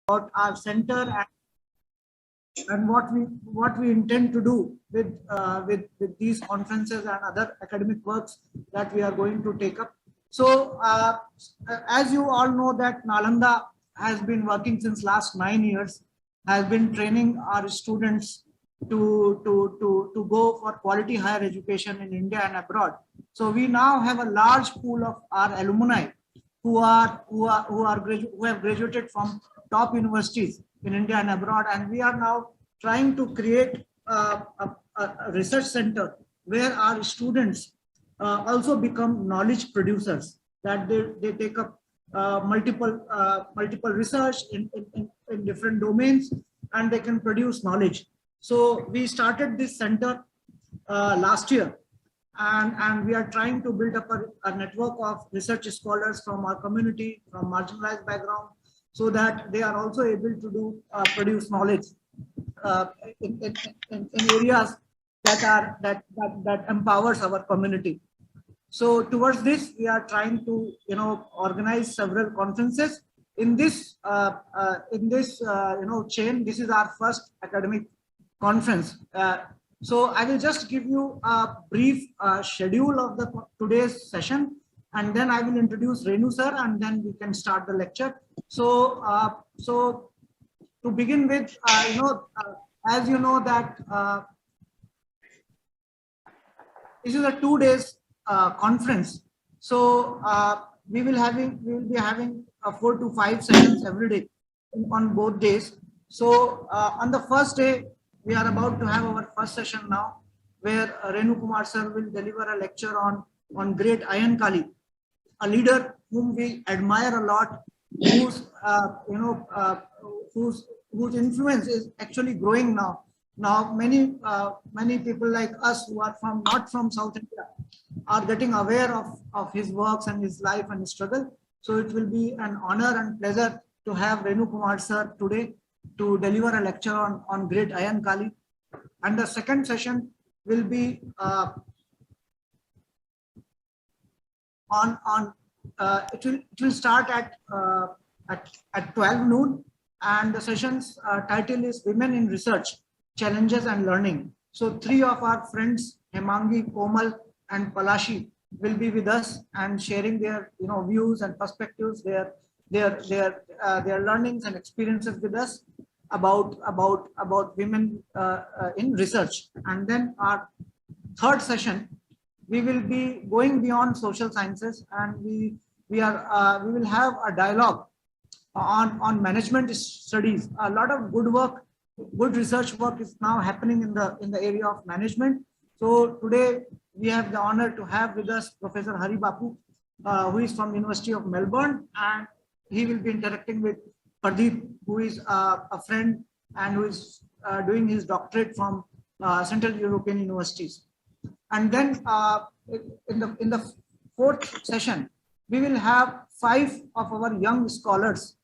about our center and what we intend to do with these conferences and other academic works that we are going to take up. So as you all know that Nalanda has been working since last 9 years, has been training our students to go for quality higher education in India and abroad. So we now have a large pool of our alumni who have graduated from top universities in India and abroad, and we are now trying to create a research center where our students also become knowledge producers, that they take up multiple research in different domains, and they can produce knowledge. So we started this center last year, and we are trying to build up a network of research scholars from our community, from marginalized background, so that they are also able to produce knowledge in areas that empowers our community. So towards this, we are trying to organize several conferences in this chain. This is our first academic conference. So I will just give you a brief schedule of the today's session, and then I will introduce Renu sir, and then we can start the lecture. So to begin with, as you know that this is a 2 days conference. So we will be having 4 to 5 sessions every day on both days. So on the first day, we are about to have our first session now, where Renukumar sir will deliver a lecture on great Ayyankali, a leader whom we admire a lot, whose influence is actually growing now. Now many people like us who are not from South India are getting aware of his works and his life and his struggle. So it will be an honor and pleasure to have Renukumar sir today to deliver a lecture on great Ayyankali. And the second session will be it will start at 12 noon, and the session's title is Women in Research, Challenges and Learning. So 3 of our friends, Hemangi, Komal and Palashi, will be with us and sharing their views and perspectives, their learnings and experiences with us about women in research. And then our third session, we will be going beyond social sciences, and we will have a dialogue on management studies. A lot of good research work is now happening in the area of management. So today we have the honor to have with us Professor Hari Bapu, who is from University of Melbourne, and he will be interacting with Pradeep, who is a friend and who is doing his doctorate from Central European universities. And then in the fourth session, we will have 5 of our young scholars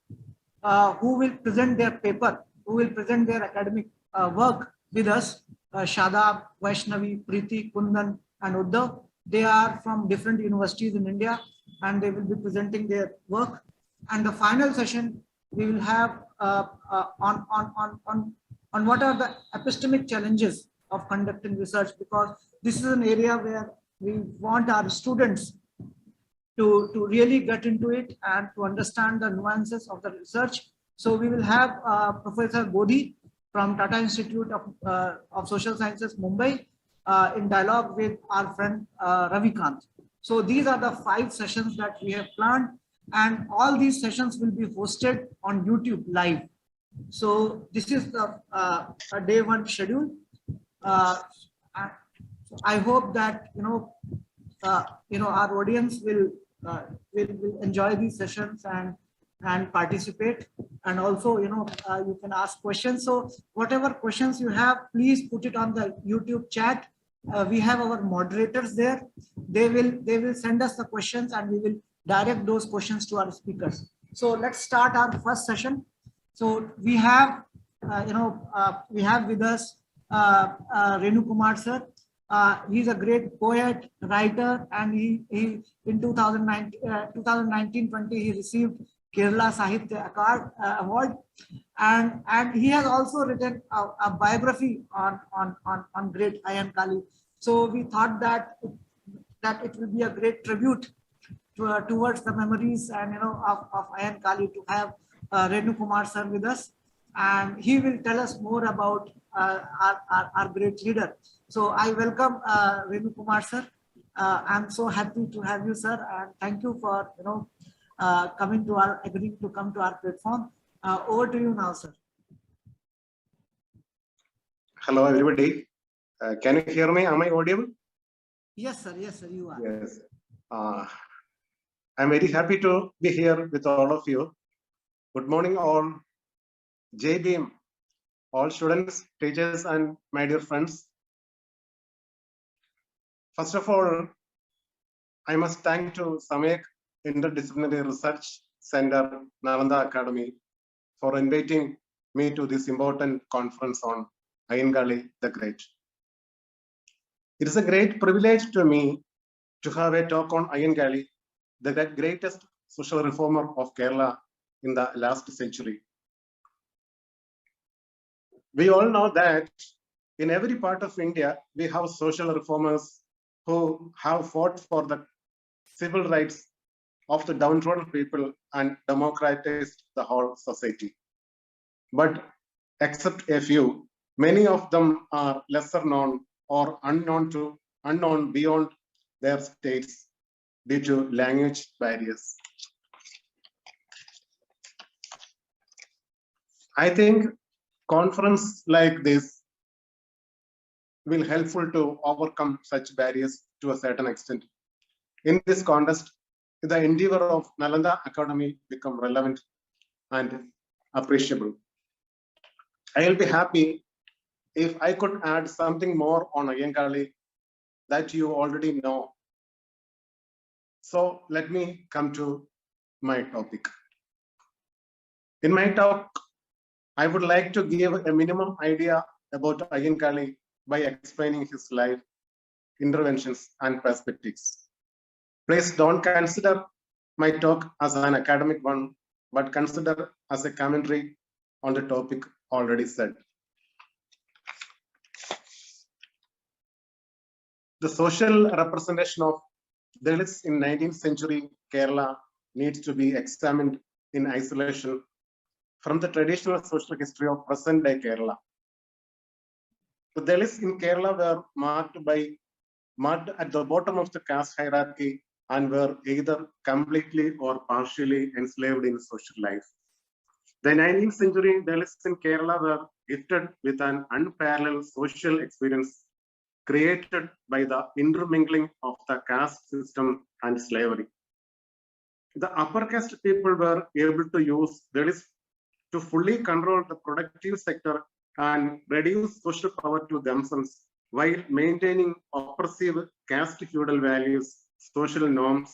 who will present their paper, who will present their academic work with us. Shadab, Vaishnavi, Preeti, Kundan and Uddhav. They are from different universities in India, and they will be presenting their work. And the final session we will have on what are the epistemic challenges of conducting research, because this is an area where we want our students to really get into it and to understand the nuances of the research. So we will have Professor Bodhi from Tata Institute of Social Sciences, Mumbai, in dialogue with our friend Ravikant. So these are the 5 sessions that we have planned, and all these sessions will be hosted on YouTube live. So this is the day 1 schedule. I hope that our audience will enjoy these sessions and participate, and also you can ask questions. So whatever questions you have, please put it on the YouTube chat. We have our moderators there. They will send us the questions, and we will direct those questions to our speakers. So let's start our first session. So we have with us Renukumar sir. He's a great poet, writer, and he in 2019-20 he received Kerala Sahitya Award, and he has also written a biography on great Ayyankali. So we thought that it will be a great tribute towards the memories and of Ayyankali to have Renukumar sir with us, and he will tell us more about our great leader. So I welcome Renukumar sir. I'm so happy to have you, sir, and thank you for agreeing to come to our platform. Over to you now, sir. Hello, everybody. Can you hear me? Am I audible? Yes, sir. Yes, sir. You are. Yes. I'm very happy to be here with all of you. Good morning, all. Jai Bhim, all students, teachers, and my dear friends. First of all, I must thank to Samyak Interdisciplinary Research Center, Nalanda Academy, for inviting me to this important conference on Ayyankali the Great. It is a great privilege to me to have a talk on Ayyankali, the greatest social reformer of Kerala in the last century. We all know that in every part of India, we have social reformers who have fought for the civil rights of the downtrodden people and democratized the whole society. But except a few, many of them are lesser known or unknown beyond their states due to language barriers. I think conference like this will helpful to overcome such barriers to a certain extent. In this context, the endeavor of Nalanda Academy become relevant and appreciable. I will be happy if I could add something more on Ayyankali that you already know. So let me come to my topic. In my talk, I would like to give a minimum idea about Ayyankali by explaining his life, interventions, and perspectives. Please don't consider my talk as an academic one, but consider as a commentary on the topic already said. The social representation of Dalits in 19th century Kerala needs to be examined in isolation from the traditional social history of present-day Kerala. The Dalits in Kerala were marked at the bottom of the caste hierarchy and were either completely or partially enslaved in social life. The 19th century Dalits in Kerala were gifted with an unparalleled social experience created by the intermingling of the caste system and slavery. The upper caste people were able to use Dalits to fully control the productive sector and reduce social power to themselves while maintaining oppressive caste feudal values, social norms,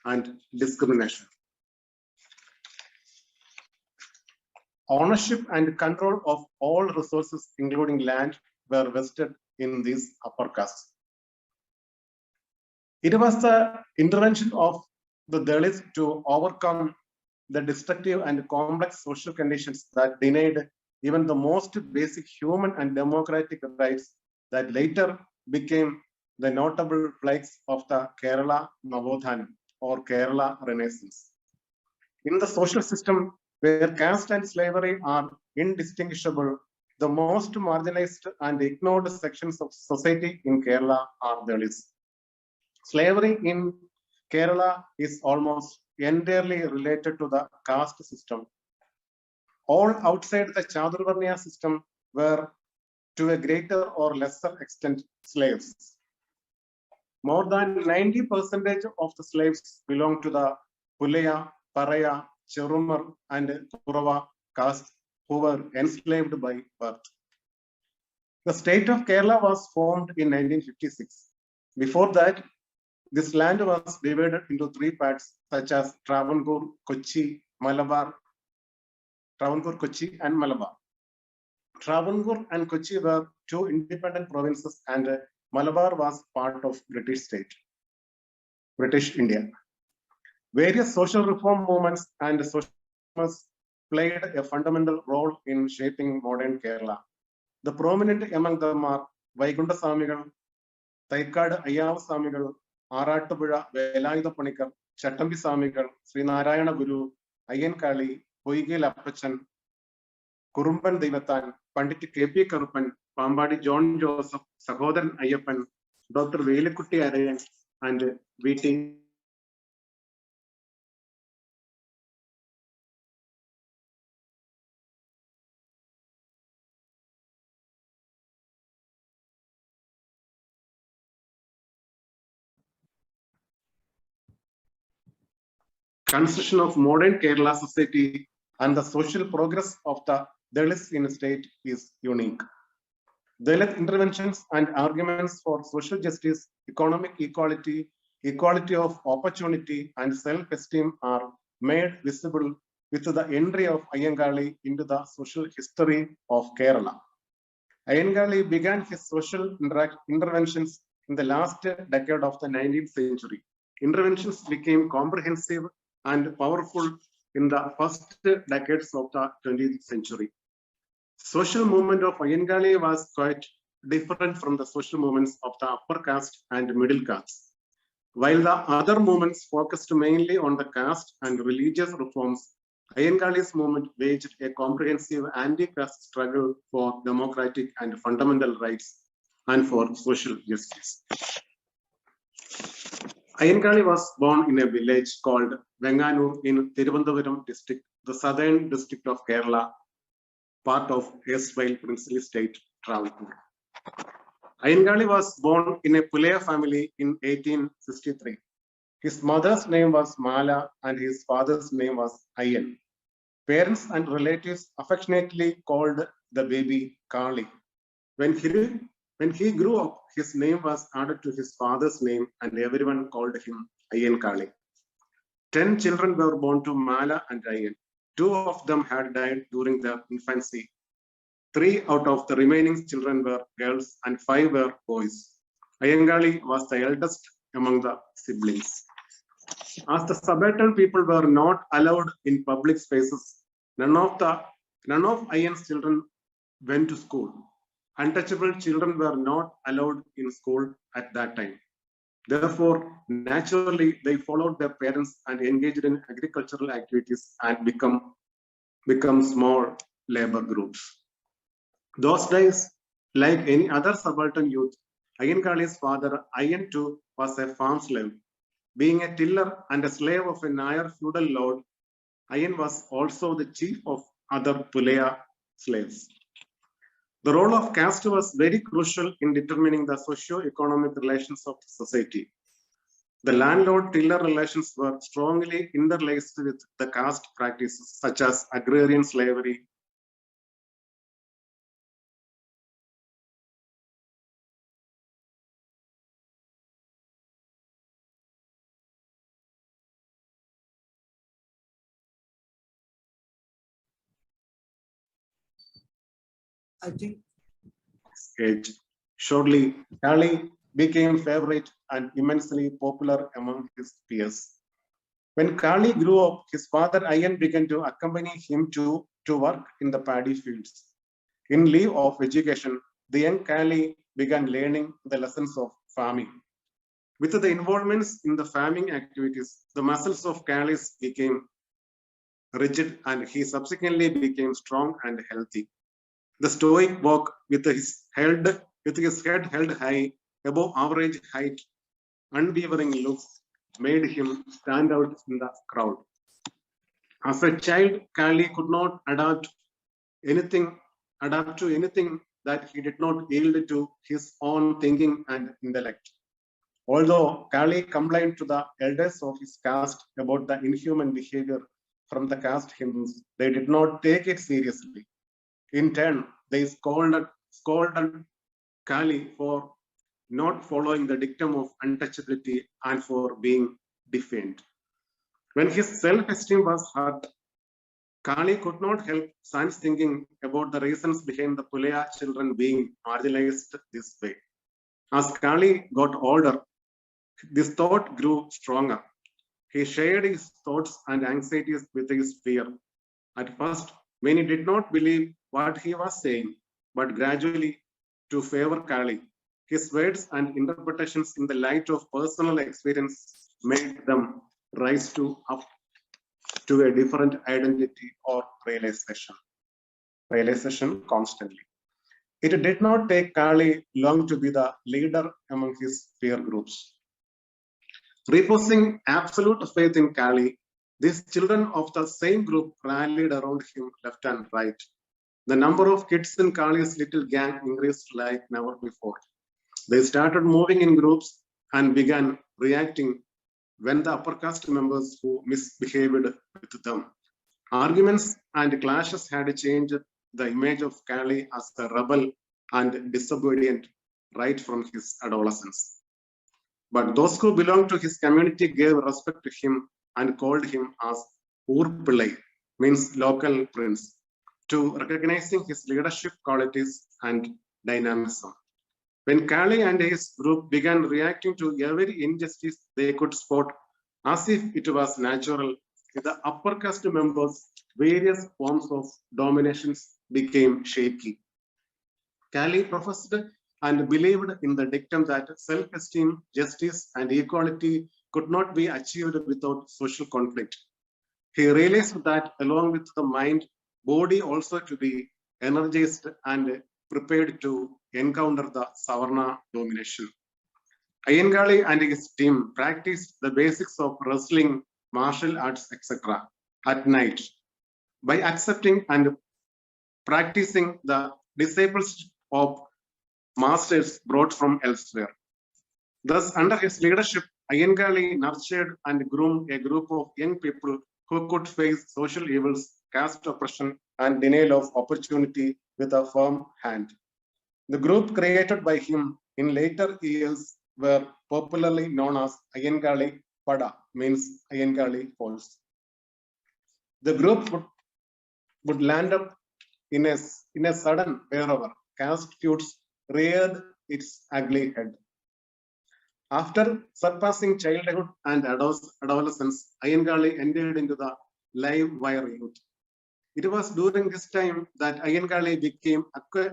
and discrimination. Ownership and control of all resources, including land, were vested in these upper castes. It was the intervention of the Dalits to overcome the destructive and complex social conditions that denied even the most basic human and democratic rights that later became the notable plagues of the Kerala Navodhanam or Kerala Renaissance. In the social system where caste and slavery are indistinguishable, the most marginalized and ignored sections of society in Kerala are Dalits. Slavery in Kerala is almost entirely related to the caste system. All outside the Chaturvarnya system were, to a greater or lesser extent, slaves. More than 90% of the slaves belong to the Pulaya, Paraya, Cherumar, and Kurava caste who were enslaved by birth. The state of Kerala was formed in 1956. Before that, this land was divided into three parts, such as Travancore, Kochi, Malabar. Travancore, Kochi, and Malabar. Travancore and Kochi were two independent provinces, and Malabar was part of British India. Various social reform movements and social reformers played a fundamental role in shaping modern Kerala. The prominent among them are Vaikunta Samigal, Thaikad Ayyav Samigal, Aratapuzha Velayutha Panikar, Chattambi Samigal, Sri Narayana Guru, Ayyankali, Poigil Appachan, Kurumpan Devathan, Pandit K.P. Karuppan, Pambadi John Joseph, Sahodaran Ayyappan, Dr. Velikutti Arayan, and V.T. Construction of modern Kerala society and the social progress of the Dalits in the state is unique. Dalit interventions and arguments for social justice, economic equality, equality of opportunity, and self-esteem are made visible with the entry of Ayyankali into the social history of Kerala. Ayyankali began his social interventions in the last decade of the 19th century. Interventions became comprehensive and powerful in the first decades of the 20th century. Social movement of Ayyankali was quite different from the social movements of the upper caste and middle caste. While the other movements focused mainly on the caste and religious reforms, Ayyankali's movement waged a comprehensive anti-caste struggle for democratic and fundamental rights and for social justice. Ayyankali was born in a village called Venganur in Thiruvananthapuram district, the southern district of Kerala, part of erstwhile princely state Travancore. Ayyankali was born in a Pulaya family in 1863. His mother's name was Mala and his father's name was Ayyan. Parents and relatives affectionately called the baby Kali. When he grew up, his name was added to his father's name and everyone called him Ayyankali. 10 children were born to Mala and Ayyan. 2 of them had died during their infancy. 3 out of the remaining children were girls and 5 were boys. Ayyankali was the eldest among the siblings. As the subaltern people were not allowed in public spaces, none of Ayyan's children went to school. Untouchable children were not allowed in school at that time. Therefore, naturally, they followed their parents and engaged in agricultural activities and become small labor groups. Those days, like any other subaltern youth, Ayyankali's father, Ayyan too, was a farm slave. Being a tiller and a slave of a Nair feudal lord, Ayyan was also the chief of other Pulaya slaves. The role of caste was very crucial in determining the socio-economic relations of the society. The landlord-tiller relations were strongly interlaced with the caste practices such as agrarian slavery, I think age. Shortly, Kali became favorite and immensely popular among his peers. When Kali grew up, his father Ayyan began to accompany him to work in the paddy fields. In lieu of education, the young Kali began learning the lessons of farming. With the involvements in the farming activities, the muscles of Kali became rigid and he subsequently became strong and healthy. The stoic walk with his head held high, above average height, unwavering looks made him stand out in the crowd. As a child, Kali could not adapt to anything that he did not yield to his own thinking and intellect. Although Kali complained to the elders of his caste about the inhuman behavior from the caste hymns, they did not take it seriously. In turn, they scolded Kali for not following the dictum of untouchability and for being defiant. When his self-esteem was hurt, Kali could not help sans thinking about the reasons behind the Pulaya children being marginalized this way. As Kali got older, this thought grew stronger. He shared his thoughts and anxieties with his peer. At first, many did not believe what he was saying, but gradually, to favor Kali, his words and interpretations in the light of personal experience made them rise to up to a different identity or realization constantly. It did not take Kali long to be the leader among his peer groups. Reposing absolute faith in Kali, these children of the same group rallied around him left and right. The number of kids in Kali's little gang increased like never before. They started moving in groups and began reacting when the upper caste members who misbehaved with them. Arguments and clashes had changed the image of Kali as a rebel and disobedient right from his adolescence. But those who belonged to his community gave respect to him and called him as Urpillai, means local prince, to recognizing his leadership qualities and dynamism. When Kali and his group began reacting to every injustice they could spot, as if it was natural, the upper caste members, various forms of dominations became shaky. Kali professed and believed in the dictum that self-esteem, justice, and equality could not be achieved without social conflict. He realized that along with the mind, body also to be energized and prepared to encounter the Savarna domination. Ayyankali and his team practiced the basics of wrestling, martial arts, etc. at night by accepting and practicing the disciples of masters brought from elsewhere. Thus, under his leadership, Ayyankali nurtured and groomed a group of young people who could face social evils, caste oppression, and denial of opportunity with a firm hand. The group created by him in later years were popularly known as Ayyankali Pada, means Ayyankali Falls. The group would land up in a sudden wherever caste feuds reared its ugly head. After surpassing childhood and adolescence, Ayyankali entered into the live wire youth. It was during this time that Ayyankali became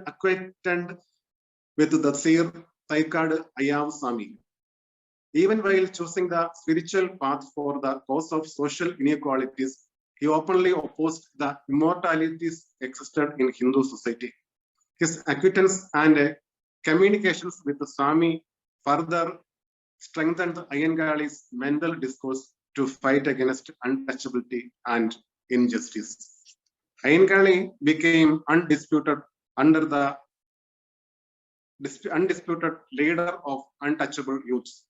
acquainted with the seer Thaikad Ayav Sami. Even while choosing the spiritual path for the cause of social inequalities, he openly opposed the immortalities existed in Hindu society. His acquaintance and communications with the Swami further strengthened Ayyankali's mental discourse to fight against untouchability and injustice. Ayyankali became undisputed leader of untouchable youths.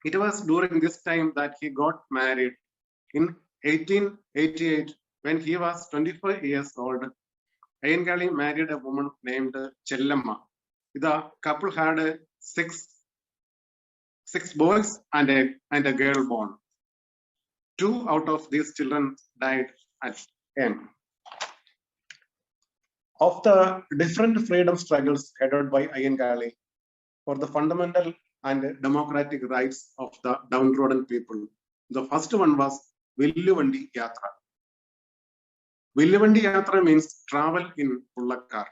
It was during this time that he got married. In 1888, when he was 25 years old, Ayyankali married a woman named Chellamma. The couple had six boys and a girl born. 2 out of these children died at young. Of the different freedom struggles headed by Ayyankali for the fundamental and democratic rights of the downtrodden people, the first one was Villuvandi Yatra. Villuvandi Yatra means travel in bullock cart.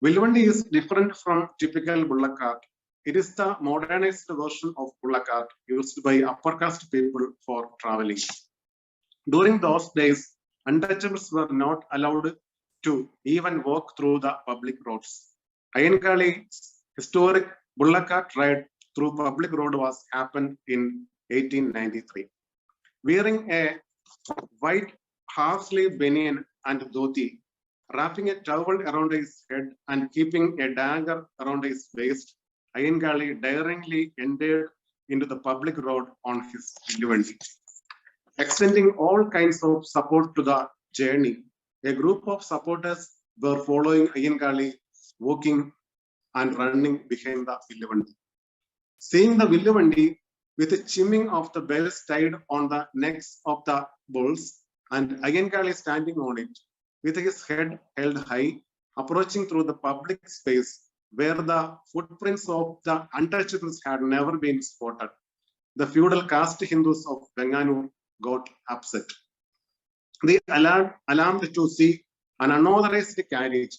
Villuvandi is different from typical bullock cart. It is the modernized version of bullock cart used by upper caste people for traveling. During those days, untouchables were not allowed to even walk through the public roads. Ayyankali's historic bullock cart ride through public road was happened in 1893. Wearing a white half-sleeve banian and dhoti, wrapping a towel around his head and keeping a dagger around his waist, Ayyankali daringly entered into the public road on his Villuvandi. Extending all kinds of support to the journey, a group of supporters were following Ayyankali, walking and running behind the Villuvandi. Seeing the Villuvandi with the chiming of the bells tied on the necks of the bulls, and Ayyankali standing on it, with his head held high, approaching through the public space where the footprints of the untouchables had never been spotted. The feudal caste Hindus of Benganur got upset. They alarmed to see an unauthorized carriage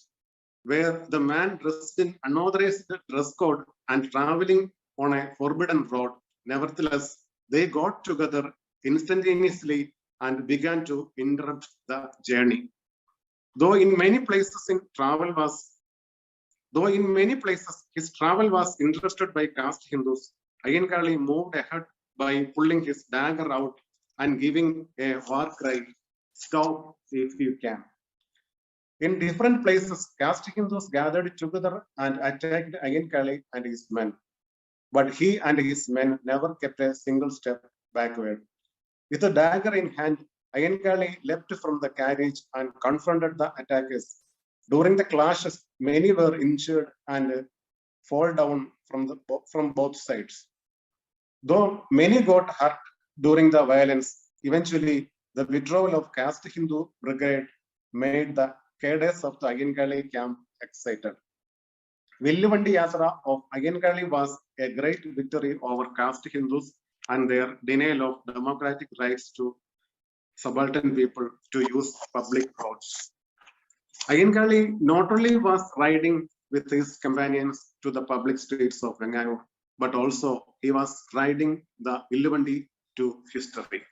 where the man dressed in unauthorized dress code and traveling on a forbidden road. Nevertheless, they got together instantaneously and began to interrupt the journey. Though in many places his travel was interrupted by caste Hindus, Ayyankali moved ahead by pulling his dagger out and giving a war cry, "Stop if you can." In different places, caste Hindus gathered together and attacked Ayyankali and his men. But he and his men never kept a single step backward. With a dagger in hand, Ayyankali leapt from the carriage and confronted the attackers. During the clashes, many were injured and fall down from both sides. Though many got hurt during the violence, eventually the withdrawal of caste Hindu brigade made the cadres of the Ayyankali camp excited. Villuvandi Yatra of Ayyankali was a great victory over caste Hindus and their denial of democratic rights to subaltern people to use public roads. Ayyankali not only was riding with his companions to the public streets of Vengaur, but also he was riding the Villuvandi to history.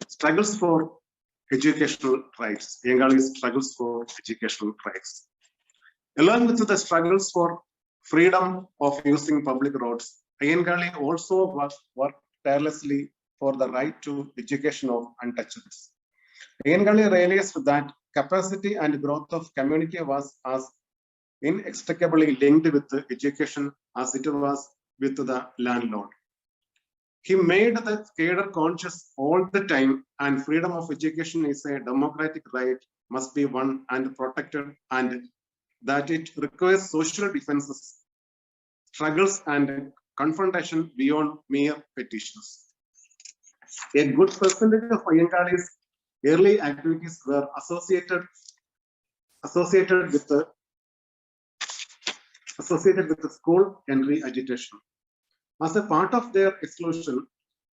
Struggles for educational rights. Ayyankali's struggles for educational rights. Along with the struggles for freedom of using public roads, Ayyankali also worked tirelessly for the right to education of untouchables. Ayyankali realized that capacity and growth of community was as inextricably linked with education as it was with the landlord. He made the cadre conscious all the time, and freedom of education is a democratic right, must be won and protected, and that it requires social defenses, struggles, and confrontation beyond mere petitions. A good percentage of Ayyankali's early activities were associated with the school entry agitation. As a part of their exclusion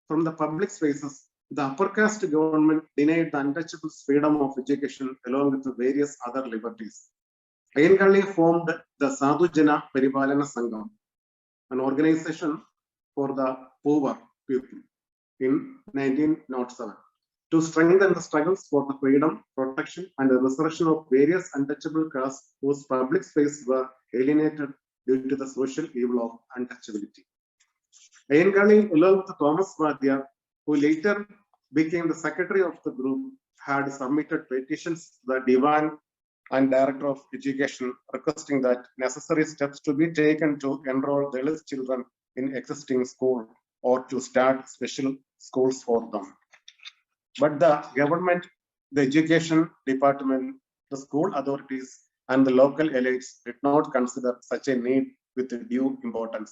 from the public spaces, the upper caste government denied the untouchables freedom of education along with various other liberties. Ayyankali formed the Sadhujana Paripalana Sangam, an organization for the poor people, in 1907 to strengthen the struggles for the freedom, protection, and the resurrection of various untouchable castes whose public space were alienated due to the social evil of untouchability. Ayyankali, along with Thomas Vadya, who later became the secretary of the group, had submitted petitions to the Divan and Director of Education requesting that necessary steps to be taken to enroll Dalit children in existing school or to start special schools for them. But the government, the education department, the school authorities, and the local elites did not consider such a need with due importance.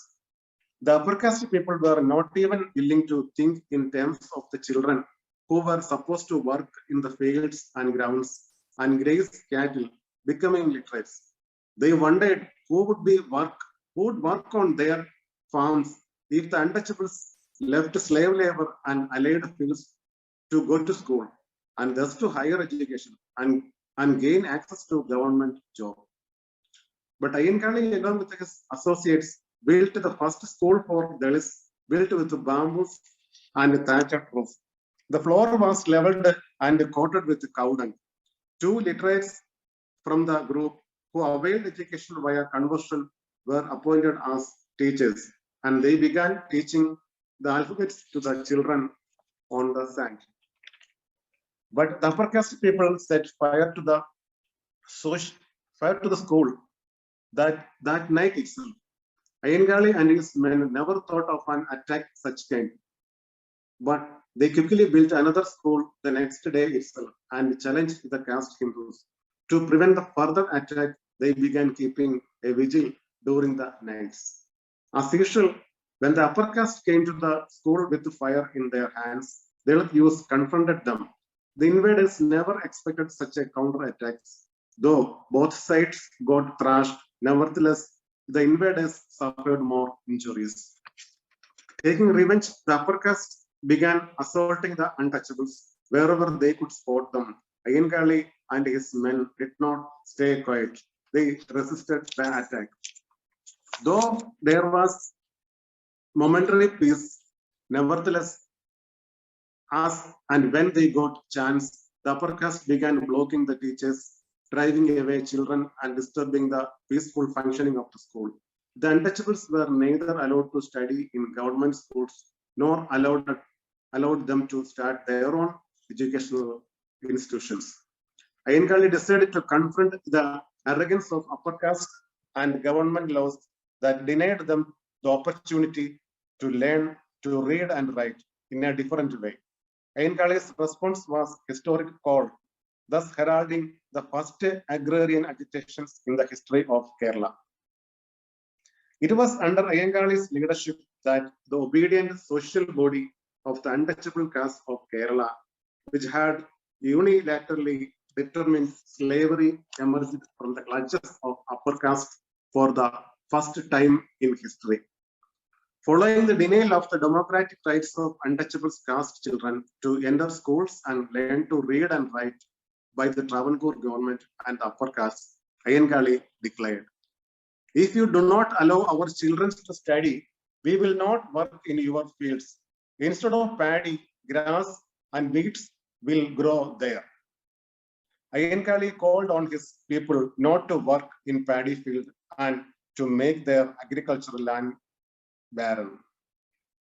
The upper caste people were not even willing to think in terms of the children who were supposed to work in the fields and grounds and graze cattle, becoming literates. They wondered who would work on their farms if the untouchables left slave labor and allied fields to go to school and thus to higher education and gain access to government job. But Ayyankali, along with his associates, built the first school for Dalits, built with bamboos and thatched roof. The floor was leveled and coated with cow dung. 2 literates from the group who availed education via conversion were appointed as teachers, and they began teaching the alphabets to the children on the sand. But the upper caste people set fire to the school that night itself. Ayyankali and his men never thought of an attack such kind, but they quickly built another school the next day itself and challenged the caste Hindus. To prevent the further attack, they began keeping a vigil during the nights. As usual, when the upper caste came to the school with fire in their hands, Dalit youths confronted them. The invaders never expected such a counter-attack. Though both sides got thrashed, nevertheless, the invaders suffered more injuries. Taking revenge, the upper caste began assaulting the untouchables. wherever they could spot them. Ayyankali and his men did not stay quiet. They resisted the attack. Though there was momentary peace, nevertheless, as and when they got chance, the upper caste began blocking the teachers, driving away children, and disturbing the peaceful functioning of the school. The untouchables were neither allowed to study in government schools nor allowed them to start their own educational institutions. Ayyankali decided to confront the arrogance of upper caste and government laws that denied them the opportunity to learn to read and write in a different way. Ayyankali's response was historic call, thus heralding the first agrarian agitations in the history of Kerala. It was under Ayyankali's leadership that the obedient social body of the untouchable caste of Kerala, which had unilaterally determined slavery, emerged from the clutches of upper caste for the first time in history. Following the denial of the democratic rights of untouchable caste children to enter schools and learn to read and write by the Travancore government and the upper caste, Ayyankali declared, "If you do not allow our children to study, we will not work in your fields. Instead of paddy, grass and weeds will grow there." Ayyankali called on his people not to work in paddy field and to make their agricultural land barren.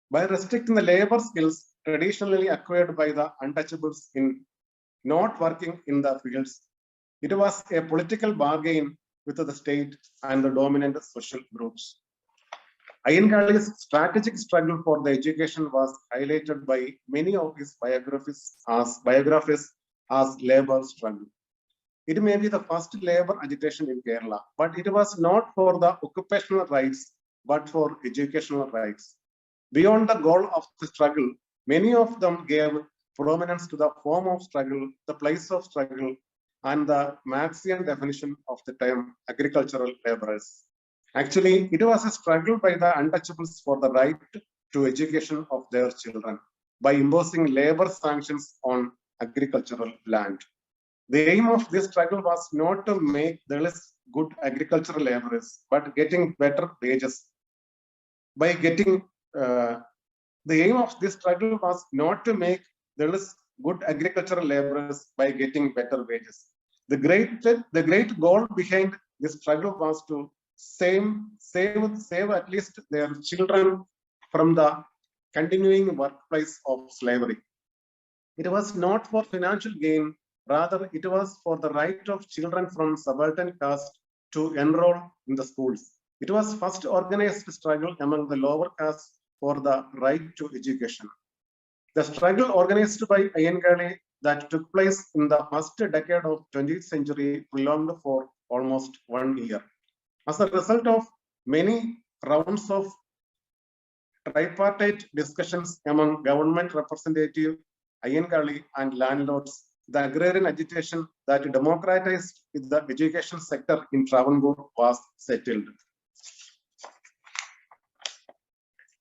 By restricting the labor skills traditionally acquired by the untouchables in not working in the fields, it was a political bargain with the state and the dominant social groups. Ayyankali's strategic struggle for the education was highlighted by many of his biographies as labor struggle. It may be the first labor agitation in Kerala, but it was not for the occupational rights, but for educational rights. Beyond the goal of the struggle, many of them gave prominence to the form of struggle, the place of struggle, and the Marxian definition of the term agricultural laborers. Actually, it was a struggle by the untouchables for the right to education of their children by imposing labor sanctions on agricultural land. The aim of this struggle was not to make Dalits good agricultural laborers, but getting better wages. The aim of this struggle was not to make Dalits good agricultural laborers by getting better wages. The great goal behind this struggle was to save at least their children from the continuing workplace of slavery. It was not for financial gain. Rather, it was for the right of children from subaltern caste to enroll in the schools. It was first organized struggle among the lower caste for the right to education. The struggle organized by Ayyankali that took place in the first decade of 20th century prolonged for almost 1 year. As a result of many rounds of tripartite discussions among government representatives, Ayyankali and landlords, the agrarian agitation that democratized the education sector in Travancore was settled.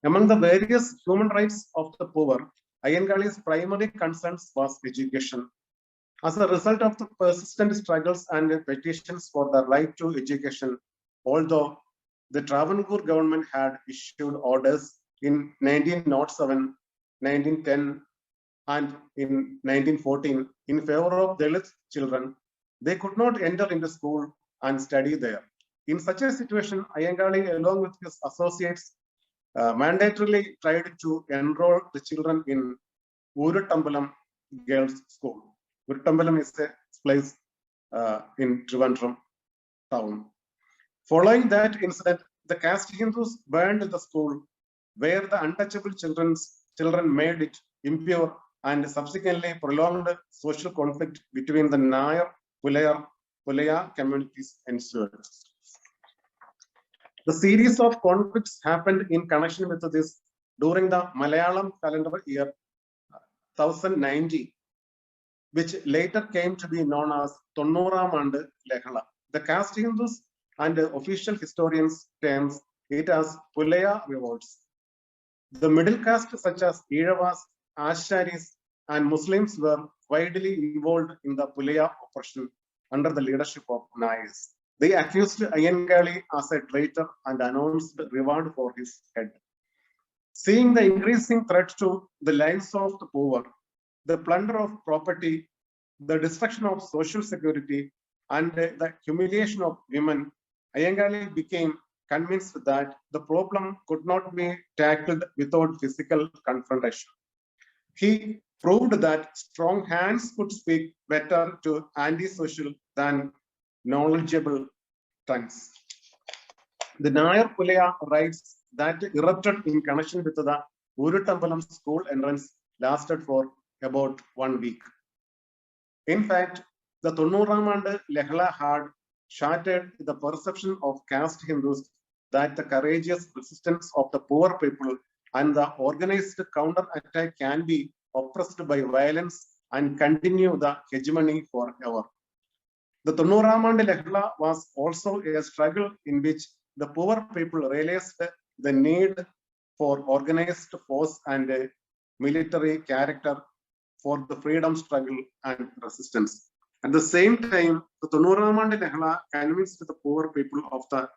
Among the various human rights of the poor, Ayyankali's primary concerns was education. As a result of the persistent struggles and petitions for the right to education, although the Travancore government had issued orders in 1907, 1910, and in 1914 in favor of Dalit children, they could not enter into school and study there. In such a situation, Ayyankali, along with his associates, mandatorily tried to enroll the children in Urutambalam Girls' School. Urutambalam is a place in Trivandrum town. Following that incident, the caste Hindus burned the school where the untouchable children made it impure, and subsequently prolonged social conflict between the Nair, Pulaya communities ensued. The series of conflicts happened in connection with this during the Malayalam calendar year 1090, which later came to be known as Tonnoram and Lehala. The caste Hindus and official historians terms it as Pulaya revolts. The middle caste such as Iravas, Asharis, and Muslims were widely involved in the Pulaya oppression under the leadership of Nayars. They accused Ayyankali as a traitor and announced reward for his head. Seeing the increasing threat to the lives of the poor, the plunder of property, the destruction of social security, and the humiliation of women, Ayyankali became convinced that the problem could not be tackled without physical confrontation. He proved that strong hands could speak better to anti-social than knowledgeable tongues. The Nayar Pulaya riots that erupted in connection with the Urutambalam school entrance lasted for about 1 week. In fact, the Tonnuramand Lehla had shattered the perception of caste Hindus that the courageous resistance of the poor people and the organized counter-attack can be oppressed by violence and continue the hegemony forever. The Tonnuramand Lehla was also a struggle in which the poor people realized the need for organized force and military character for the freedom struggle and resistance. At the same time, the Tonnuramand Lehla convinced the poor people of the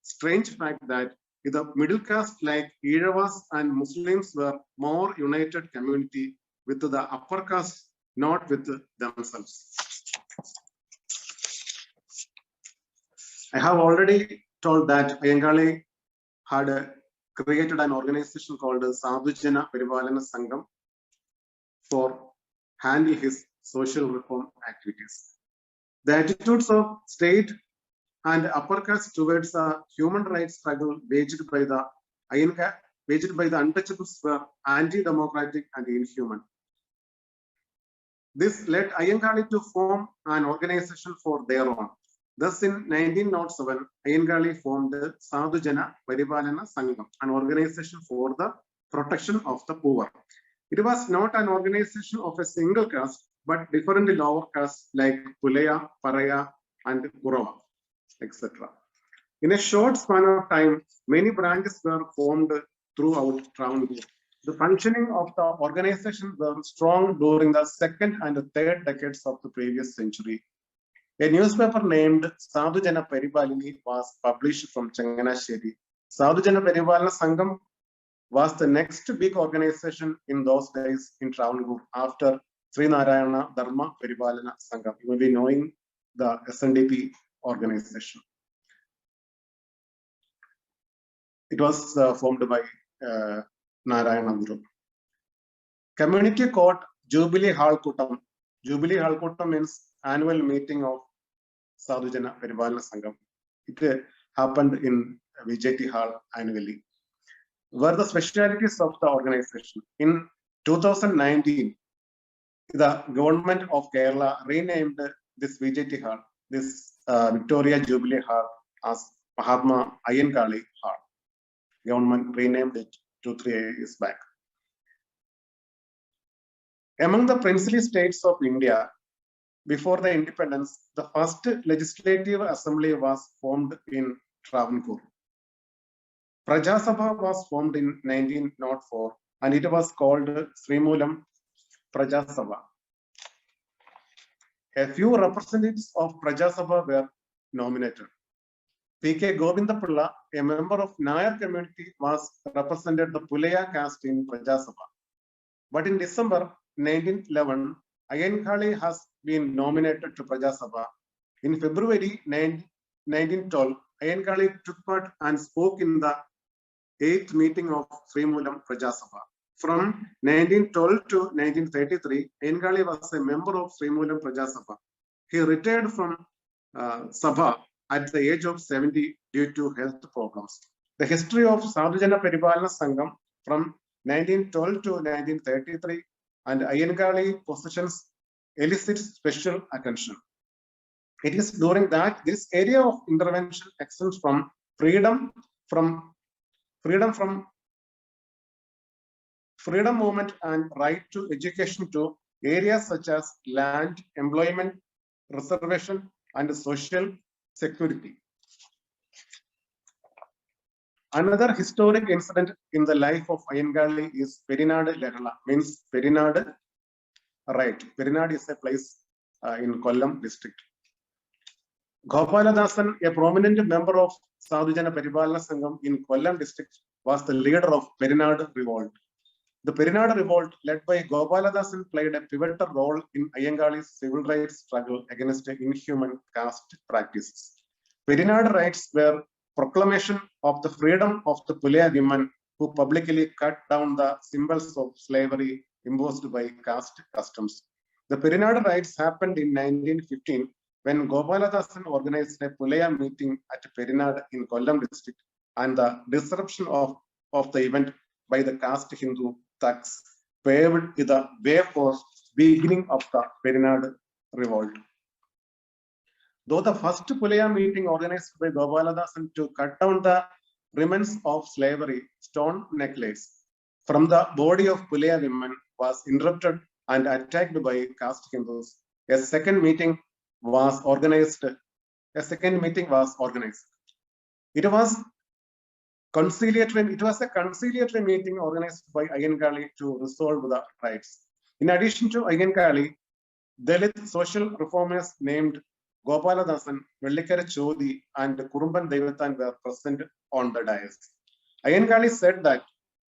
strange fact that the middle caste like Iravas and Muslims were more united community with the upper caste, not with themselves. I have already told that Ayyankali had created an organization called Sadhujana Parivalana Sangam for handling his social reform activities. The attitudes of state and upper caste towards the human rights struggle waged by the untouchables were anti-democratic and inhuman. This led Ayyankali to form an organization for their own. Thus, in 1907, Ayyankali formed the Sadhujana Parivalana Sangam, an organization for the protection of the poor. It was not an organization of a single caste, but different lower castes like Pulaya, Paraya, and Kurava, etc. In a short span of time, many branches were formed throughout Travancore. The functioning of the organization were strong during the second and third decades of the previous century. A newspaper named Sadhujana Parivalini was published from Changanasheri. Sadhujana Parivalana Sangam was the next big organization in those days in Travancore after Sri Narayana Dharma Parivalana Sangam. You will be knowing the SNDP organization. It was formed by Narayana Guru. Community Court Jubilee Hall Kuttam. Jubilee Hall Kuttam means annual meeting of Sadhujana Parivalana Sangam. It happened in VJT Hall annually. Were the specialities of the organization. In 2019, the government of Kerala renamed this VJT Hall, this Victoria Jubilee Hall, as Mahatma Ayyankali Hall. Government renamed it 2-3 years back. Among the princely states of India, before the independence, the first legislative assembly was formed in Travancore. Praja Sabha was formed in 1904 and it was called Srimulam Praja Sabha. A few representatives of Praja Sabha were nominated. P.K. Govindapilla, a member of Nayar community, was represented the Pulaya caste in Praja Sabha. But in December 1911, Ayyankali has been nominated to Praja Sabha. In February 1912, Ayyankali took part and spoke in the 8th meeting of Srimulam Praja Sabha. From 1912 to 1933, Ayyankali was a member of Srimulam Praja Sabha. He retired from Sabha at the age of 70 due to health problems. The history of Sadhujana Parivalana Sangam from 1912 to 1933 and Ayyankali positions elicits special attention. It is during that this area of intervention extends from freedom movement and right to education to areas such as land, employment, reservation, and social security. Another historic incident in the life of Ayyankali is Perinadu Lerala, means Perinadu, right. Perinadu is a place in Kollam district. Gopaladasan, a prominent member of Sadhujana Paribalana Sangam in Kollam district, was the leader of Perinadu revolt. The Perinadu revolt, led by Gopaladasan, played a pivotal role in Ayyankali's civil rights struggle against inhuman caste practices. Perinadu rights were proclamation of the freedom of the Pulaya women who publicly cut down the symbols of slavery imposed by caste customs. The Perinadu rights happened in 1915 when Gopaladasan organized a Pulaya meeting at Perinadu in Kollam district, and the disruption of the event by the caste Hindu thugs paved the way for beginning of the Perinadu revolt. Though the first Pulaya meeting organized by Gopaladasan to cut down the remnants of slavery, stone necklace, from the body of Pulaya women was interrupted and attacked by caste Hindus, a second meeting was organized. It was conciliatory. It was a conciliatory meeting organized by Ayyankali to resolve the rights. In addition to Ayyankali, Dalit social reformers named Gopaladasan, Vellikara Chodi, and Kurumban Devatan were present on the dais. Ayyankali said that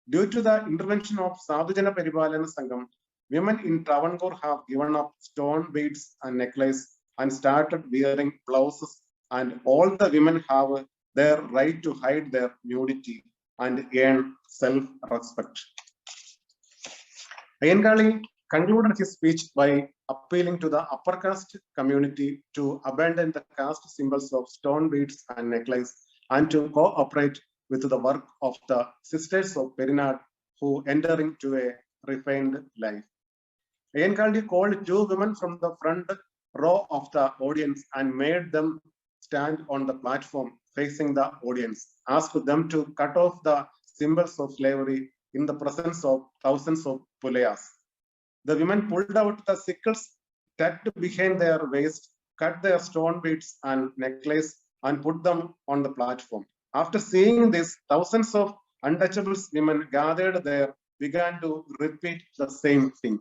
due to the intervention of Sadhujana Paribalana Sangam, women in Travancore have given up stone beads and necklace and started wearing blouses, and all the women have their right to hide their nudity and earn self-respect. Ayyankali concluded his speech by appealing to the upper caste community to abandon the caste symbols of stone beads and necklace and to cooperate with the work of the sisters of Perinadu who enter into a refined life. Ayyankali called two women from the front row of the audience and made them stand on the platform facing the audience, asked them to cut off the symbols of slavery in the presence of thousands of Pulayas. The women pulled out the sickles tucked behind their waist, cut their stone beads and necklace, and put them on the platform. After seeing this, thousands of untouchables women gathered there began to repeat the same thing.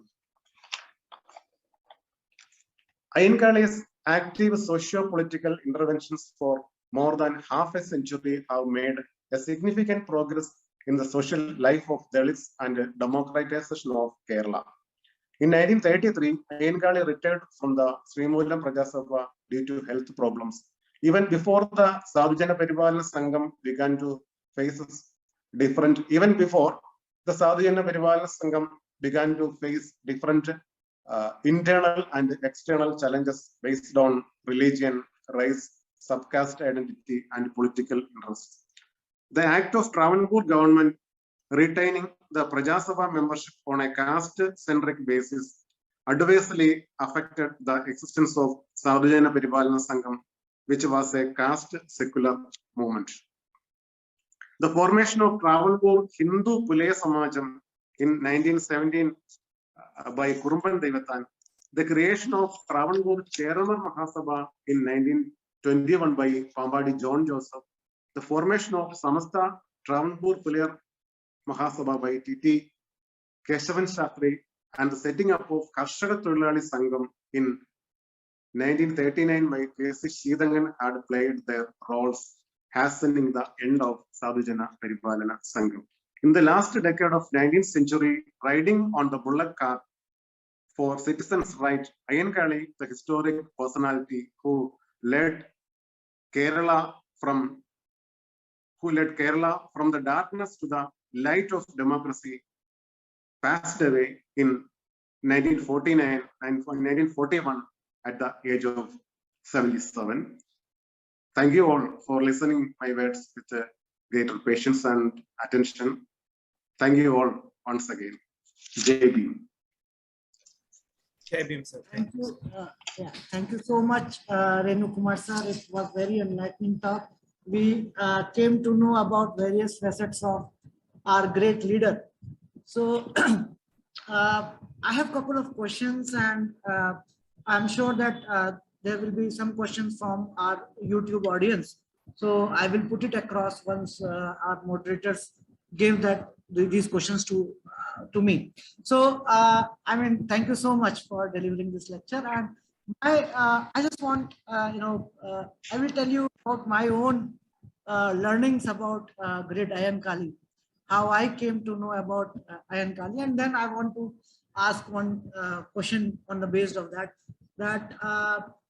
Ayyankali's active socio-political interventions for more than half a century have made a significant progress in the social life of Dalits and democratization of Kerala. In 1933, Ayyankali retired from the Srimulam Prajasabha due to health problems. Even before the Sadhujana Paribalana Sangam began to face different internal and external challenges based on religion, race, subcaste identity, and political interests. The Act of Travancore government retaining the Prajasabha membership on a caste-centric basis adversely affected the existence of Sadhujana Paribalana Sangam, which was a caste secular movement. The formation of Travancore Hindu Pulaya Samajam in 1917 by Kurumban Devatan, the creation of Travancore Cheramar Mahasabha in 1921 by Pambadi John Joseph, the formation of Samasta Travancore Pulaya Mahasabha by T.T. Keshavan Shastri, and the setting up of Karshaka Thozhilali Sangam in 1939 by K.C. Sheedangan had played their roles, hastening the end of Sadhujana Paribalana Sangam. In the last decade of 19th century, riding on the bullock cart for citizens' rights, Ayyankali, the historic personality who led Kerala from the darkness to the light of democracy, passed away in 1949 and 1941 at the age of 77. Thank you all for listening my words with greater patience and attention. Thank you all once again. Jai Bhim. Jai Bhim, sir. Thank you. Thank you so much, Renukumar sir. It was very enlightening talk. We came to know about various facets of our great leader. So I have a couple of questions, and I'm sure that there will be some questions from our YouTube audience. So I will put it across once our moderators give these questions to me. So I mean, thank you so much for delivering this lecture. And I just want I will tell you about my own learnings about great Ayyankali, how I came to know about Ayyankali, and then I want to ask one question on the basis of that.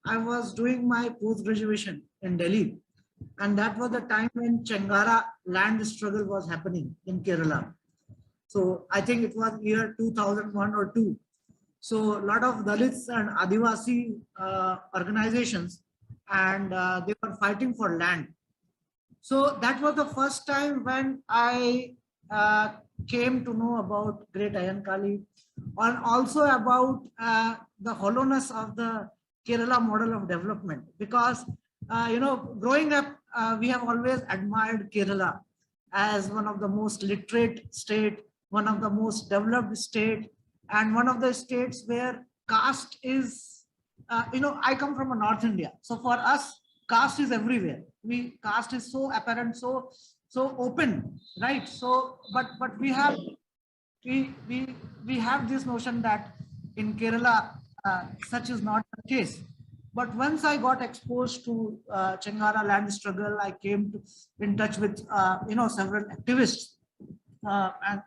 I was doing my post graduation in Delhi, and that was the time when Chengara land struggle was happening in Kerala. So I think it was year 2001 or 2. So a lot of Dalits and Adivasi organizations, and they were fighting for land. So that was the first time when I came to know about Great Ayyankali, and also about the hollowness of the Kerala model of development. Because growing up, we have always admired Kerala as one of the most literate state, one of the most developed state, and one of the states where caste is, I come from a North India. So for us, caste is everywhere. Caste is so apparent, so open, right? So, but we have this notion that in Kerala, such is not the case. But once I got exposed to Chengara land struggle, I came in touch with several activists, and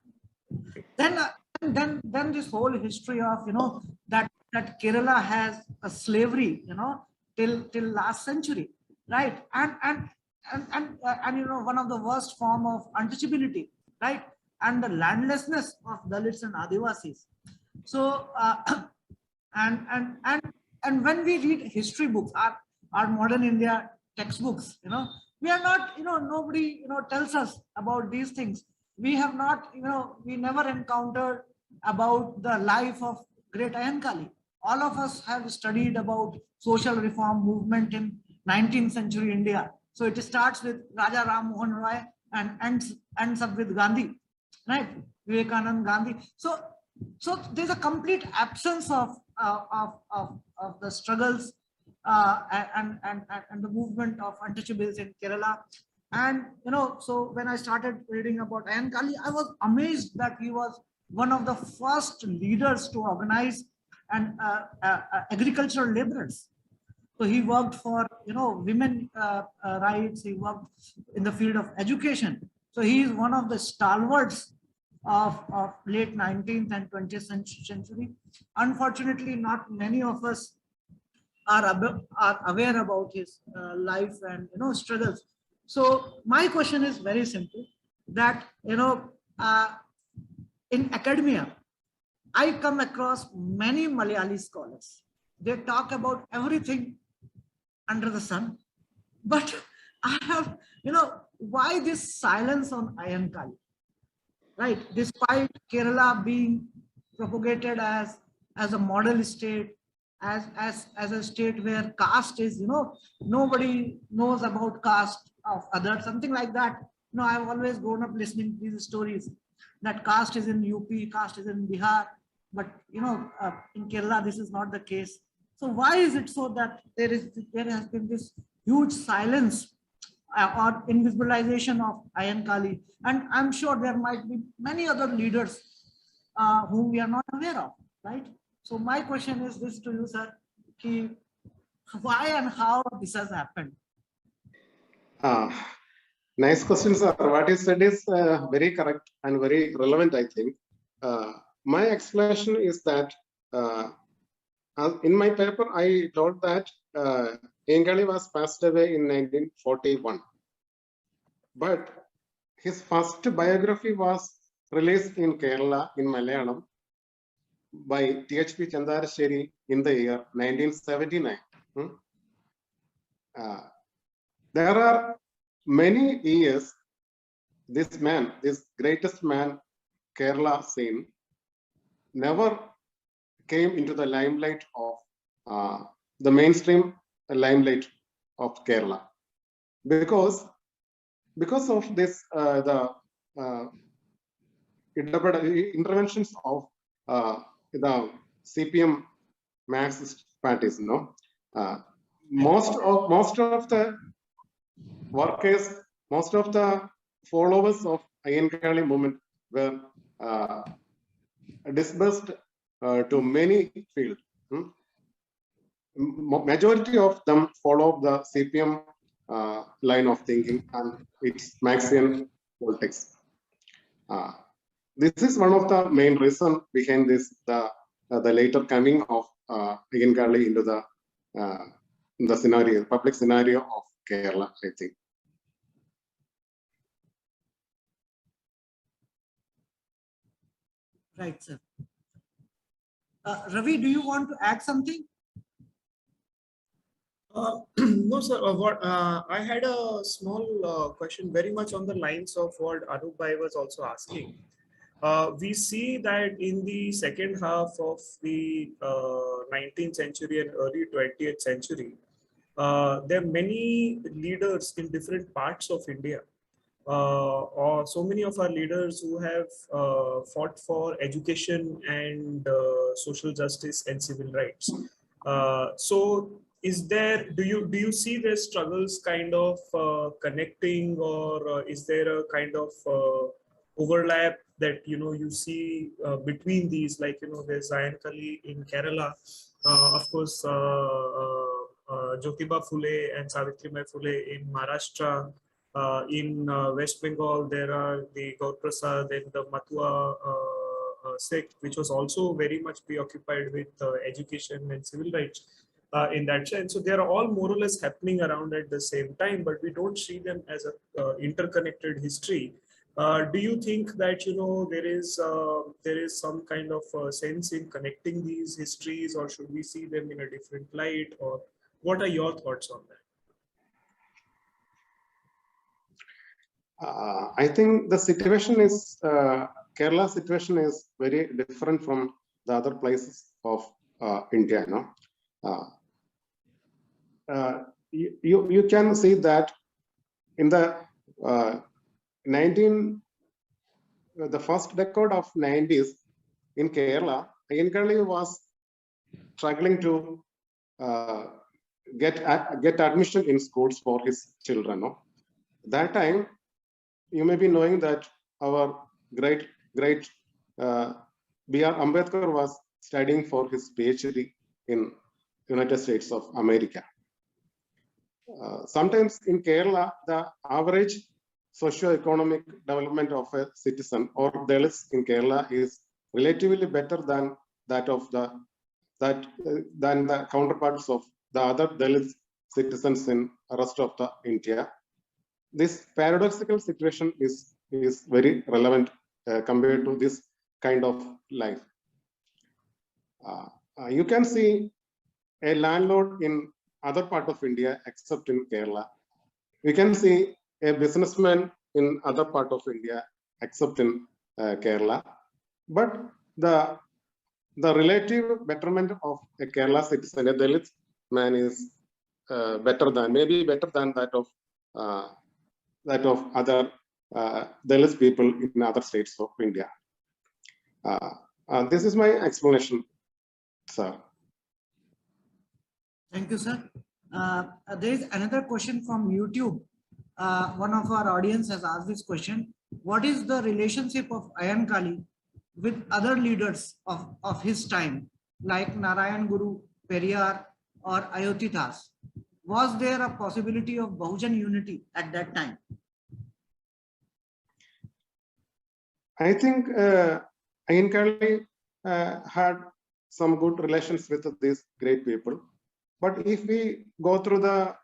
then this whole history of that Kerala has a slavery till last century, right? And one of the worst form of untouchability, right? And the landlessness of Dalits and Adivasis. So and when we read history books, our modern India textbooks, we are not, nobody tells us about these things. We have not, we never encountered about the life of great Ayyankali. All of us have studied about social reform movement in 19th century India. So it starts with Raja Ram Mohan Roy and ends up with Gandhi, right? Vivekanand Gandhi. So there's a complete absence of the struggles and the movement of untouchables in Kerala. And so when I started reading about Ayyankali, I was amazed that he was one of the first leaders to organize and agricultural laborers. So he worked for women rights. He worked in the field of education. So he is one of the stalwarts of late 19th and 20th century. Unfortunately, not many of us are aware about his life and struggles. So my question is very simple, that in academia, I come across many Malayali scholars. They talk about everything under the sun, but I have, why this silence on Ayyankali, right? Despite Kerala being propagated as a model state, as a state where caste is, nobody knows about caste of others, something like that. I've always grown up listening to these stories that caste is in UP, caste is in Bihar, but in Kerala this is not the case. So why is it so that there has been this huge silence or invisibilization of Ayyankali? And I'm sure there might be many other leaders whom we are not aware of, right? So my question is this to you, sir: why and how this has happened? Nice question, sir. What you said is very correct and very relevant, I think. My explanation is that in my paper, I told that Ayyankali was passed away in 1941. But his first biography was released in Kerala, in Malayalam, by T.H.P. Chandarasheri in the year 1979. There are many years this man, this greatest man Kerala seen, never came into the limelight of the mainstream limelight of Kerala, because of this the interventions of the CPM Marxist parties. Most of the workers, most of the followers of Ayyankali movement were dispersed to many fields. Majority of them follow the CPM line of thinking and its Marxian politics. This is one of the main reasons behind this, the later coming of Ayyankali into the scenario, public scenario of Kerala, I think. Right, sir. Ravi, do you want to add something? No, sir. I had a small question, very much on the lines of what Anup Bhai was also asking. We see that in the second half of the 19th century and early 20th century, there are many leaders in different parts of India, or so many of our leaders who have fought for education and social justice and civil rights. So is there, do you see their struggles kind of connecting, or is there a kind of overlap that you see between these, like there's Ayyankali in Kerala, of course Jyotiba Phule and Savitribai Phule in Maharashtra. In West Bengal, there are the Gaur Prasad and the Matua sect, which was also very much preoccupied with education and civil rights in that sense. So they are all more or less happening around at the same time, but we don't see them as a interconnected history. Do you think that there is some kind of sense in connecting these histories, or should we see them in a different light, or what are your thoughts on that? I think the situation is, Kerala situation is very different from the other places of India. You can see that in the the first decade of 90s in Kerala, Ayyankali was struggling to get admission in schools for his children. That time, you may be knowing that our great B.R. Ambedkar was studying for his PhD in United States of America. Sometimes in Kerala, the average socio-economic development of a citizen or Dalits in Kerala is relatively better than that of than the counterparts of the other Dalit citizens in the rest of the India. This paradoxical situation is very relevant compared to this kind of life. You can see a landlord in other part of India except in Kerala. We can see a businessman in other part of India except in Kerala. But the relative betterment of a Kerala citizen, a Dalit man, is maybe better than that of other Dalit people in other states of India. This is my explanation, sir. Thank you, sir. There is another question from YouTube. One of our audience has asked this question. What is the relationship of Ayyankali with other leaders of his time, like Narayan Guru, Periyar, or Ayodhya? Was there a possibility of Bahujan unity at that time? I think Ayyankali had some good relations with these great people. But if we go through the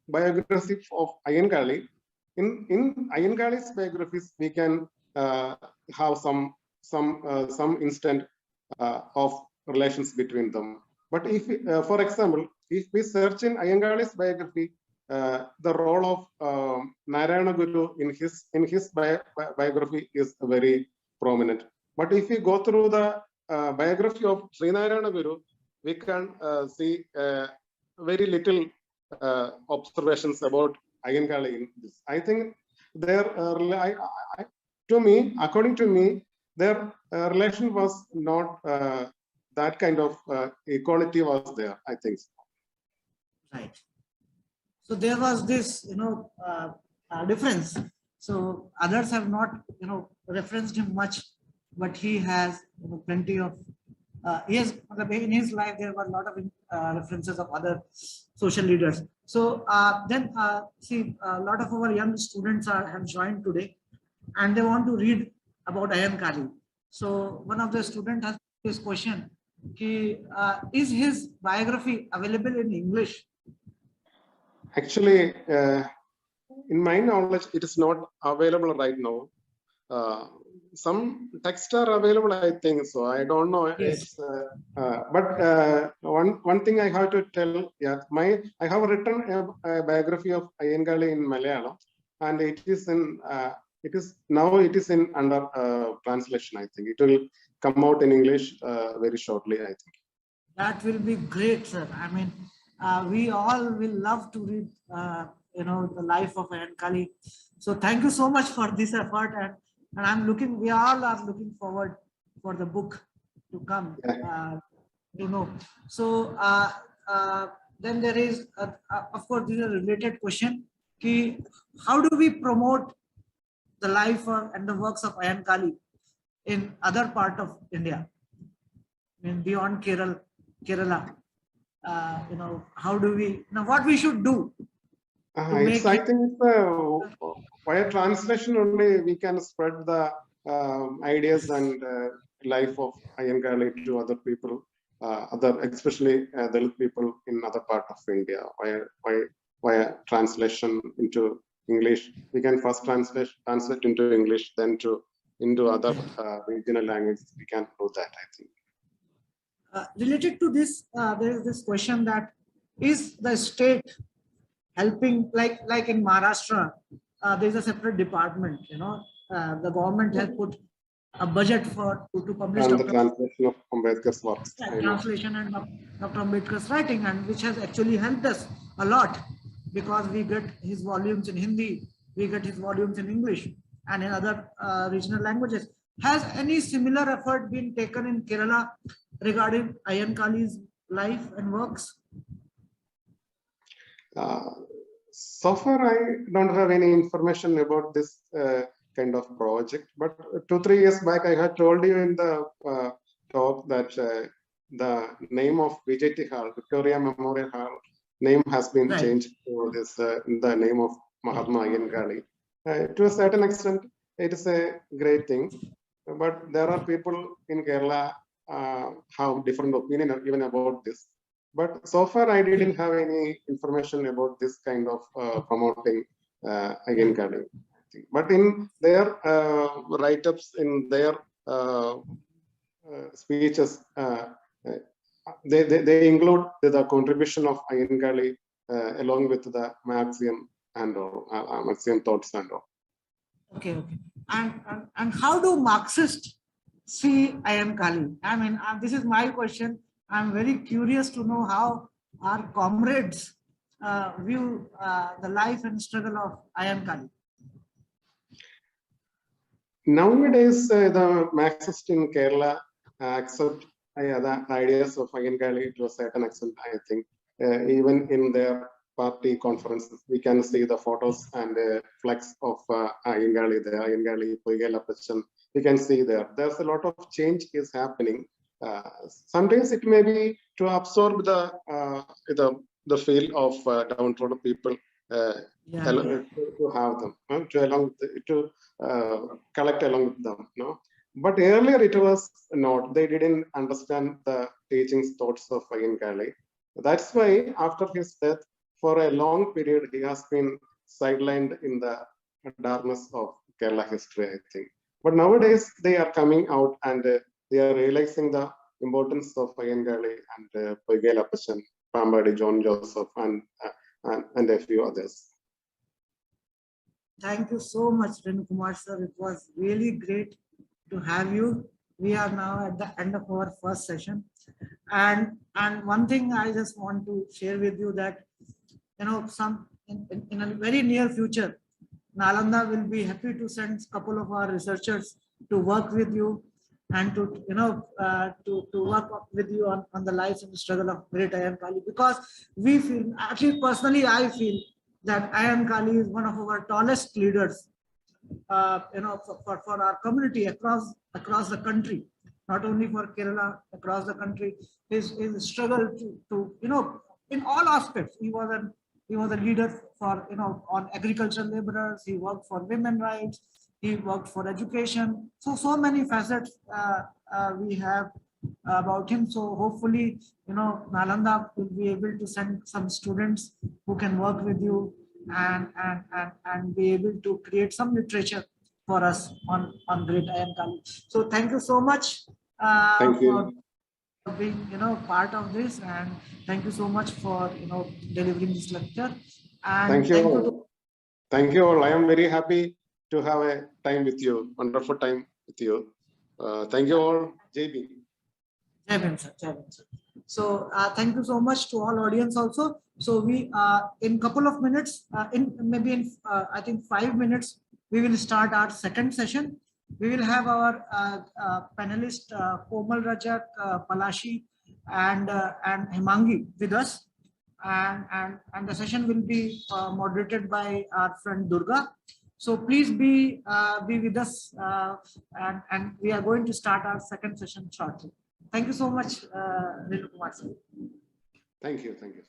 biography of Ayyankali, in Ayyankali's biographies, we can have some instant of relations between them. But if, for example, if we search in Ayyankali's biography, the role of Narayana Guru in his biography is very prominent. But if we go through the biography of Sri Narayana Guru, we can see very little observations about Ayyankali in this. I think according to me, their relation was not that kind of equality was there, I think. Right. So there was this, difference. So others have not, referenced him much, but he has, plenty of. In his life there were a lot of references of other social leaders. So then see, a lot of our young students have joined today, and they want to read about Ayyankali. So one of the students has this question: is his biography available in English? Actually, in my knowledge, it is not available right now. Some texts are available, I think so. I don't know. Yes. But one thing I have to tell, yeah, I have written a biography of Ayyankali in Malayalam, and it is in under translation. I think it will come out in English very shortly, I think. That will be great, sir. I mean, we all will love to read, the life of Ayyankali. So thank you so much for this effort, and we all are looking forward for the book to come. So then there is, of course, this is a related question. How do we promote the life and the works of Ayyankali in other part of India? I mean, beyond Kerala, how do we, what we should do? I think via translation only we can spread the ideas and life of Ayyankali to other people, especially Dalit people in other part of India. Via translation into English, we can first translate into English, then into other regional languages. We can do that, I think. Related to this, there is this question that is the state helping, like in Maharashtra, there is a separate department. The government has put a budget to publish the translation of Ambedkar's works. Translation and Dr. Ambedkar's writing, and which has actually helped us a lot, because we get his volumes in Hindi, we get his volumes in English and in other regional languages. Has any similar effort been taken in Kerala regarding Ayyankali's life and works? So far, I don't have any information about this kind of project. But 2-3 years back, I had told you in the talk that the name of VJT Hall, Victoria Memorial Hall, name has been changed to this in the name of Mahatma Ayyankali. To a certain extent, it is a great thing. But there are people in Kerala have different opinion even about this. But so far, I didn't have any information about this kind of promoting Ayyankali. But in their write-ups, in their speeches, they include the contribution of Ayyankali along with the Marxian and Marxian thoughts and all. Okay. And how do Marxists see Ayyankali? I mean, this is my question. I'm very curious to know how our comrades view the life and struggle of Ayyankali. Nowadays, the Marxists in Kerala accept the ideas of Ayyankali to a certain extent, I think. Even in their party conferences, we can see the photos and flags of Ayyankali there, Ayyankali, Poigela Pachan. We can see there. There's a lot of change is happening. Sometimes it may be to absorb the feel of downtrodden people, to have them, to collect along with them. No? But earlier it was not. They didn't understand the teachings, thoughts of Ayyankali. That's why after his death, for a long period, he has been sidelined in the darkness of Kerala history, I think. But nowadays they are coming out and they are realizing the importance of Ayyankali and Poigela Pachan, Pambadi, John Joseph, and a few others. Thank you so much, Renukumar sir. It was really great to have you. We are now at the end of our first session. And one thing I just want to share with you that, in a very near future, Nalanda will be happy to send a couple of our researchers to work with you and to work with you on the life and struggle of great Ayyankali, because we feel, actually personally I feel that Ayyankali is one of our tallest leaders, for our community across the country, not only for Kerala, across the country. His struggle to in all aspects. He was a leader for on agricultural laborers. He worked for women rights. He worked for education. So many facets we have about him. So hopefully, Nalanda will be able to send some students who can work with you and be able to create some literature for us on Great Ayyankali. So thank you so much Thank you. for being part of this, and thank you so much for delivering this lecture. And Thank you. Thank you all. I am very happy to have a time with you. Wonderful time with you. Thank you all. JB. Jai Bhim, sir. Jai Bhim, sir. So thank you so much to all audience also. So we in couple of minutes, in I think 5 minutes, we will start our second session. We will have our panelist Komal Rajak, Palashi, and Hemangi with us, and the session will be moderated by our friend Durga. So please be with us, and we are going to start our second session shortly. Thank you so much, Renukumar sir. Thank you. Thank you.